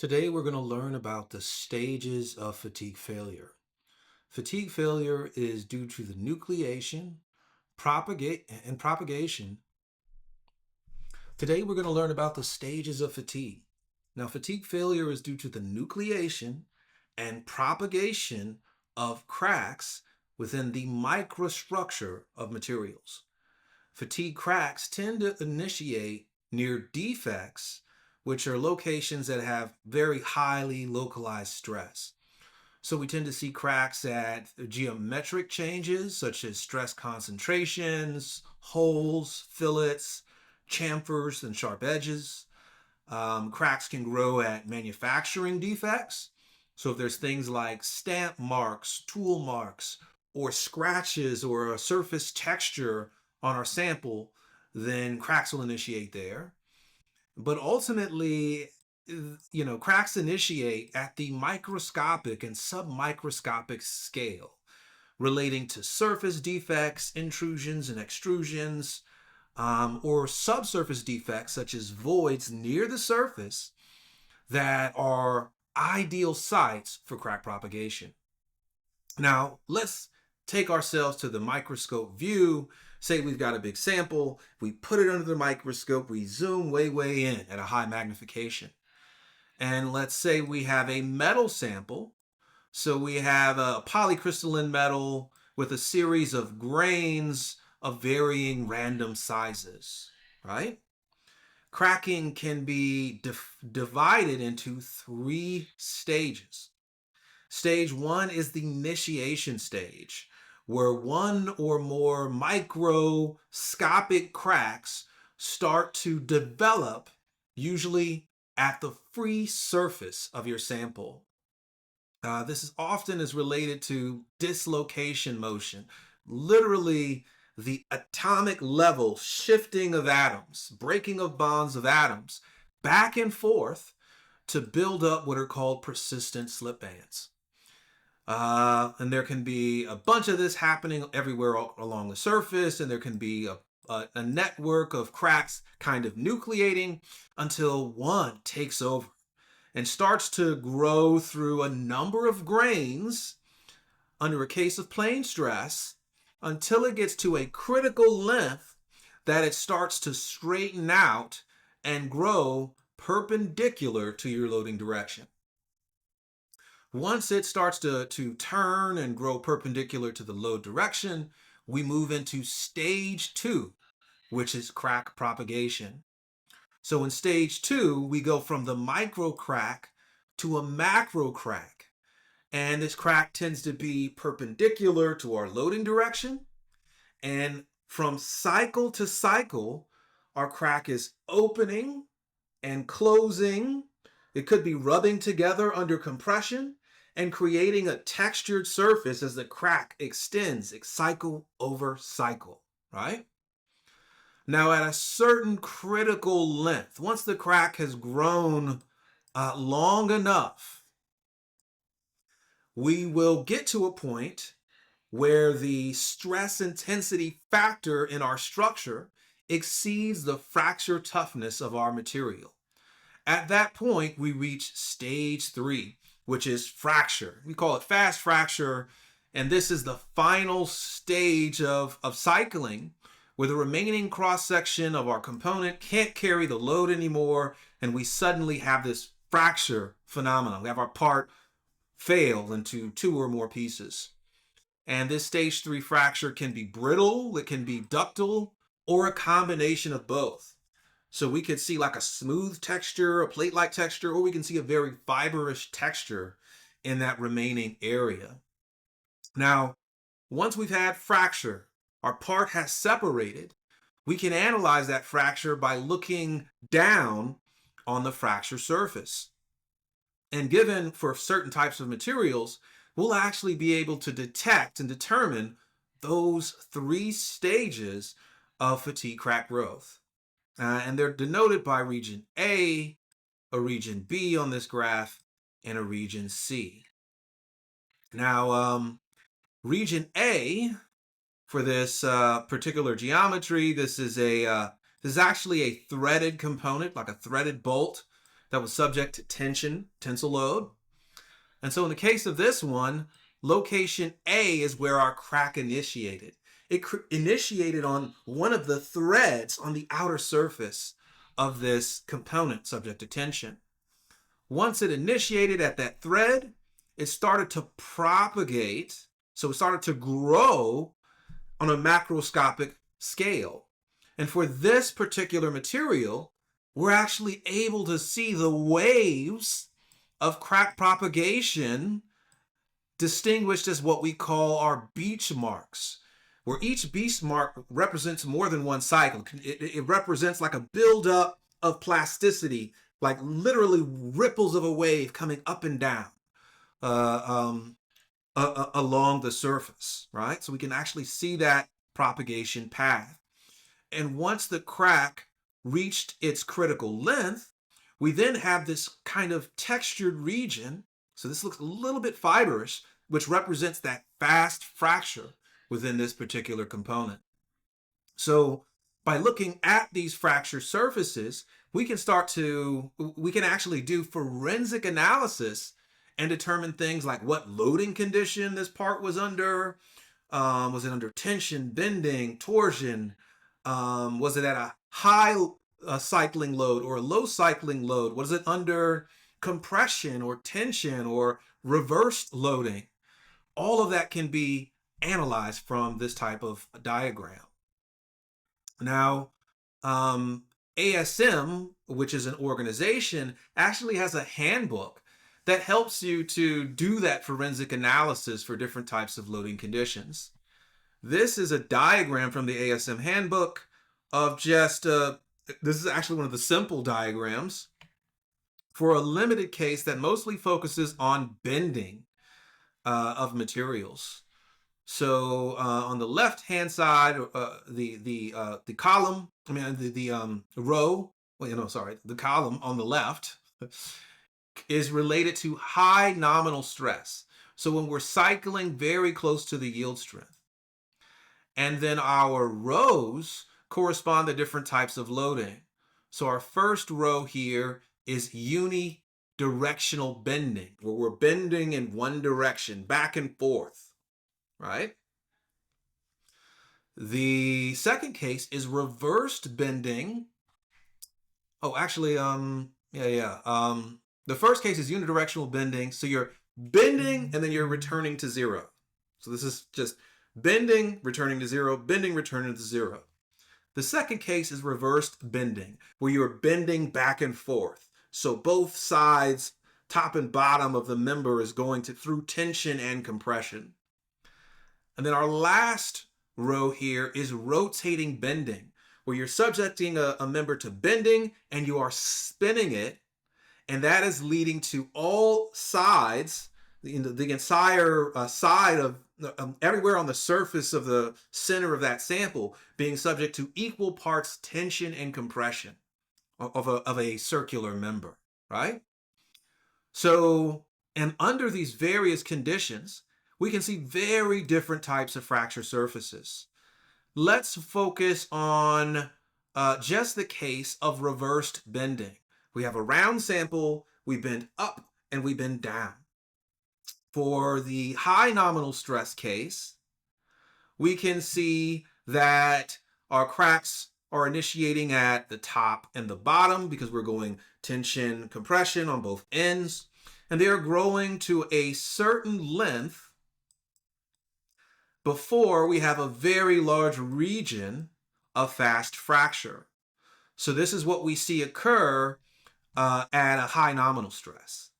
Today we're going to learn about the stages of fatigue failure. Fatigue failure is due to the nucleation, propagation. Today we're going to learn about the stages of fatigue. Now, fatigue failure is due to the nucleation and propagation of cracks within the microstructure of materials. Fatigue cracks tend to initiate near defects, which are locations that have very highly localized stress. So we tend to see cracks at geometric changes, such as stress concentrations, holes, fillets, chamfers, and sharp edges. Cracks can grow at manufacturing defects. So if there's things like stamp marks, tool marks, or scratches or a surface texture on our sample, then cracks will initiate there. But ultimately, cracks initiate at the microscopic and submicroscopic scale, relating to surface defects, intrusions, and extrusions, or subsurface defects such as voids near the surface that are ideal sites for crack propagation. Now, let's take ourselves to the microscope view. Say we've got a big sample, we put it under the microscope, we zoom way in at a high magnification. And let's say we have a metal sample. So we have a polycrystalline metal with a series of grains of varying random sizes, right? Cracking can be divided into three stages. Stage one is the initiation stage, where one or more microscopic cracks start to develop, usually at the free surface of your sample. This is often is related to dislocation motion, literally the atomic level shifting of atoms, breaking of bonds of atoms back and forth to build up what are called persistent slip bands. And there can be a bunch of this happening everywhere along the surface, and there can be a network of cracks kind of nucleating until one takes over and starts to grow through a number of grains under a case of plane stress until it gets to a critical length that it starts to straighten out and grow perpendicular to your loading direction. Once it starts to turn and grow perpendicular to the load direction, we move into stage two, which is crack propagation. So in stage two, we go from the micro crack to a macro crack. And this crack tends to be perpendicular to our loading direction. And from cycle to cycle, our crack is opening and closing. It could be rubbing together under compression and creating a textured surface as the crack extends, cycle over cycle, right? Now, at a certain critical length, once the crack has grown long enough, we will get to a point where the stress intensity factor in our structure exceeds the fracture toughness of our material. At that point, we reach stage three, which is fracture. We call it fast fracture, and this is the final stage of cycling, where the remaining cross-section of our component can't carry the load anymore, and we suddenly have this fracture phenomenon. We have our part fail into two or more pieces. And this stage three fracture can be brittle, it can be ductile, or a combination of both. So we could see like a smooth texture, a plate-like texture, or we can see a very fibrous texture in that remaining area. Now, once we've had fracture, our part has separated, we can analyze that fracture by looking down on the fracture surface. And given for certain types of materials, we'll actually be able to detect and determine those three stages of fatigue crack growth. And they're denoted by region A, a region B on this graph, and a region C. Now, region A, for this particular geometry, this is actually a threaded component, like a threaded bolt. that was subject to tension, tensile load. And so in the case of this one, location A is where our crack initiated. It initiated on one of the threads on the outer surface of this component subject to tension. Once it initiated at that thread, it started to propagate. So it started to grow on a macroscopic scale. And for this particular material, we're actually able to see the waves of crack propagation distinguished as what we call our beach marks, where each beach mark represents more than one cycle. It represents like a buildup of plasticity, like literally ripples of a wave coming up and down along the surface, right? So we can actually see that propagation path. And once the crack reached its critical length, we then have this kind of textured region. So this looks a little bit fibrous, which represents that fast fracture within this particular component. So by looking at these fracture surfaces, we can actually do forensic analysis and determine things like what loading condition this part was under. Was it under tension, bending, torsion? Was it at a high cycling load or a low cycling load? Was it under compression or tension or reversed loading? All of that can be analyzed from this type of diagram. Now, ASM, which is an organization, actually has a handbook that helps you to do that forensic analysis for different types of loading conditions. This is a diagram from the ASM handbook of just, this is actually one of the simple diagrams for a limited case that mostly focuses on bending of materials. So on the left-hand side, the column, the row, the column on the left is related to high nominal stress. So when we're cycling very close to the yield strength. And then our rows correspond to different types of loading. So our first row here is unidirectional bending, where we're bending in one direction, back and forth, right? The second case is reversed bending. Oh, actually, the first case is unidirectional bending. So you're bending and then you're returning to zero. So this is just bending, returning to zero, bending, returning to zero. The second case is reversed bending, where you're bending back and forth. So both sides, top and bottom of the member is going through tension and compression. And then our last row here is rotating bending, where you're subjecting a member to bending and you are spinning it. And that is leading to all sides, the entire side of everywhere on the surface of the center of that sample being subject to equal parts tension and compression of a circular member, right? So, and under these various conditions, we can see very different types of fracture surfaces. Let's focus on just the case of reversed bending. We have a round sample, we bend up and we bend down. For the high nominal stress case, we can see that our cracks are initiating at the top and the bottom because we're going tension, compression on both ends, and they are growing to a certain length before we have a very large region of fast fracture. So this is what we see occur at a high nominal stress.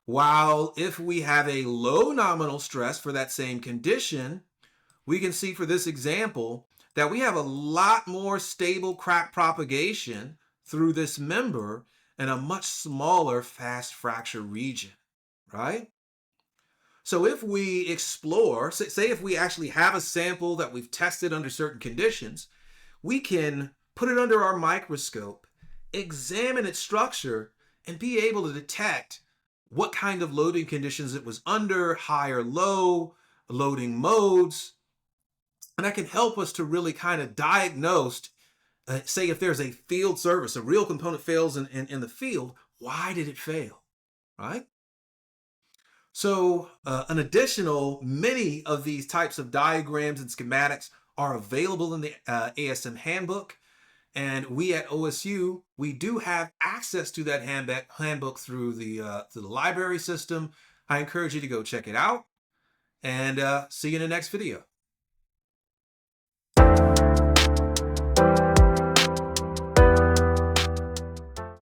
While if we have a low nominal stress for that same condition, we can see for this example that we have a lot more stable crack propagation through this member and a much smaller fast fracture region, right? So if we explore, say if we actually have a sample that we've tested under certain conditions, we can put it under our microscope, examine its structure, and be able to detect what kind of loading conditions it was under, high or low, loading modes. And that can help us to really kind of diagnose, say if there's a field service, a real component fails in the field, why did it fail, right? So many of these types of diagrams and schematics are available in the ASM handbook. And we at OSU, we do have access to that handbook through the library system. I encourage you to go check it out, and see you in the next video.